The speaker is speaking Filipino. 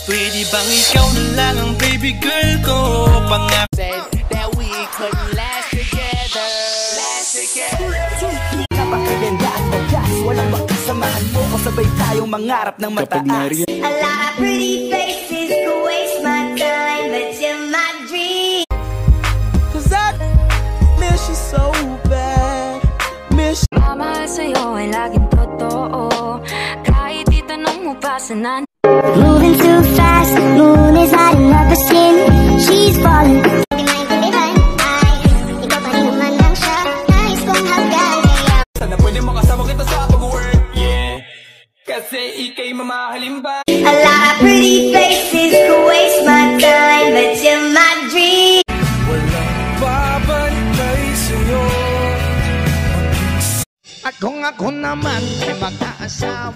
Pwede bang ikaw na lang ang baby girl ko? Said that we couldn't last together. Napakaganda at wagas, walang makasamahan mo kung sabay tayong mangarap ng mataas. A lot of pretty faces could waste my time, but you're my dream. Cause I miss you so bad. Miss Mamahal sa'yo ay laging totoo. Kahit itanong mo pa sa nan. Moving too fast, moon is hiding up her skin. She's falling. Di maintindihan, ikaw pa rin naman lang siya. Nais kong hagdan. sana pwede makasama kita sa pag-work. Yeah, kasi ikay mamahalin ba? A lot of pretty faces could waste my time, but you're my dream. Walang babantay sa'yo. At kung ako naman ay mag-aasawa,